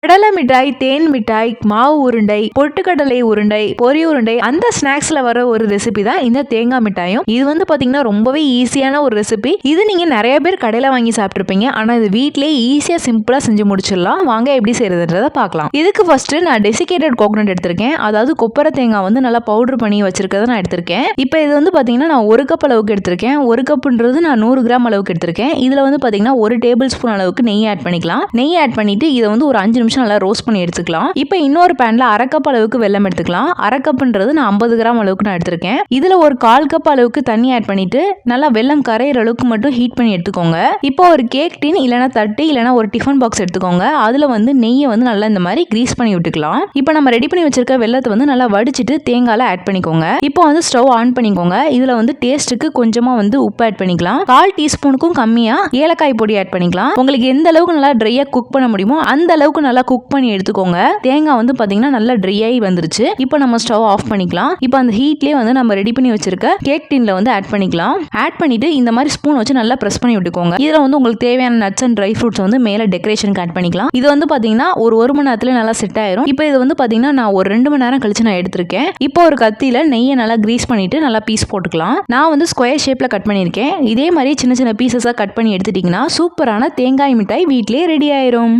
கடலை மிட்டாய், தேன் மிட்டாய், மாவு உருண்டை, பொட்டுக்கடலை உருண்டை, பொரி உருண்டை, அந்த ஸ்நாக்ஸ்ல வர ஒரு ரெசிபி தான் இந்த தேங்காய் மிட்டாயும். இது வந்து பாத்தீங்கன்னா ரொம்பவே ஈஸியான ஒரு ரெசிபி. இது நீங்க நிறைய பேர் கடையில வாங்கி சாப்பிட்டுருப்பீங்க. ஆனா இது வீட்லயே ஈஸியா சிம்பிளா செஞ்சு முடிச்சிடலாம். வாங்க எப்படி செய்யறதுன்றத பார்க்கலாம். இதுக்கு ஃபர்ஸ்ட் நான் டெசிகேட்டட் கோகனட் எடுத்திருக்கேன். அதாவது கொப்பரை தேங்காய் வந்து நல்லா பவுடர் பண்ணி வச்சிருக்கதை நான் எடுத்திருக்கேன். இப்போ இது வந்து பாத்தீங்கன்னா நான் 1 கப் அளவுக்கு எடுத்திருக்கேன். 1 கப்ன்றது நான் 100 கிராம் அளவுக்கு எடுத்திருக்கேன். இதுல வந்து பாத்தீங்கன்னா 1 டேபிள் ஸ்பூன் அளவுக்கு நெய் ஆட் பண்ணிக்கலாம். நெய் ஆட் பண்ணிட்டு இதை வந்து ஒரு 5 நிமிஷம் நல்லா ரோஸ்ட் பண்ணி எடுத்துக்கலாம். இப்போ இன்னொரு பேன்ல 1/2 கப் அளவுக்கு வெல்லம் எடுத்துக்கலாம். 1/2 கப்ன்றது நான் 50 கிராம் அளவுக்கு நான் எடுத்திருக்கேன். இதுல ஒரு 1/4 கப் அளவுக்கு தண்ணி ஆட் பண்ணிட்டு நல்லா வெல்லம் கரையிற அளவுக்கு மட்டும் ஹீட் பண்ணி எடுத்துக்கோங்க. இப்போ ஒரு கேக் டின் இல்லனா தட்டு இல்லனா ஒரு டிஃபன் பாக்ஸ் எடுத்துக்கோங்க. அதுல வந்து நெய்யை வந்து நல்லா இந்த மாதிரி கிரீஸ் பண்ணி விட்டுக்கலாம். இப்போ நம்ம ரெடி பண்ணி வச்சிருக்க வெல்லத்தை வந்து நல்லா வடிச்சிட்டு தேங்காயில ஆட் பண்ணிக்கோங்க. இப்போ வந்து ஸ்டவ் ஆன் பண்ணிக்கோங்க. இதுல வந்து டேஸ்ட்டுக்கு கொஞ்சமா வந்து உப்பு ஆட் பண்ணிக்கலாம். 1/4 டீஸ்பூனுக்கும் கம்மியா ஏலக்காய் பொடி ஆட் பண்ணிக்கலாம். உங்களுக்கு எந்த அளவுக்கு நல்லா ட்ரையா குக் பண்ண முடியுமோ அந்த அளவுக்கு நல்லா குக் பண்ணி எடுத்துக்கோங்க. தேங்காய் வந்து பாத்தீங்கன்னா நல்லா ட்ரை ஆகி வந்துருச்சு. இப்போ நம்ம ஸ்டவ் ஆஃப் பண்ணிக்கலாம். இப்போ அந்த ஹீட்லயே வந்து நம்ம ரெடி பண்ணி வச்சிருக்க கேக் டின்ல வந்து ஆட் பண்ணிக்கலாம். ஆட் பண்ணிட்டு இந்த மாதிரி ஸ்பூன் வச்சு நல்லா பிரஸ் பண்ணி விட்டுக்கோங்க. இதுல வந்து உங்களுக்கு தேவையான நட்ஸ் அண்ட் ட்ரை ஃப்ரூட்ஸ் வந்து மேல டெக்கரேஷனுக்கு ஆட் பண்ணிக்கலாம். இது வந்து பாத்தீங்கன்னா ஒரு மணி நேரத்துல நல்லா செட் ஆயிரும். இப்போ இது வந்து பாத்தீங்கன்னா நான் ஒரு 2 மணி நேரம் கழிச்சு நான் எடுத்திருக்கேன். இப்போ ஒரு கத்தியில நெய்யை நல்லா கிரீஸ் பண்ணிட்டு நல்லா பீஸ் போட்டுக்கலாம். நான் வந்து ஸ்கொயர் ஷேப்ல கட் பண்ணிருக்கேன். இதே மாதிரி சின்ன சின்ன பீசஸா கட் பண்ணி எடுத்துட்டீங்கன்னா சூப்பரான தேங்காய் மிட்டாய் வீட்லயே ரெடி ஆயிரும்.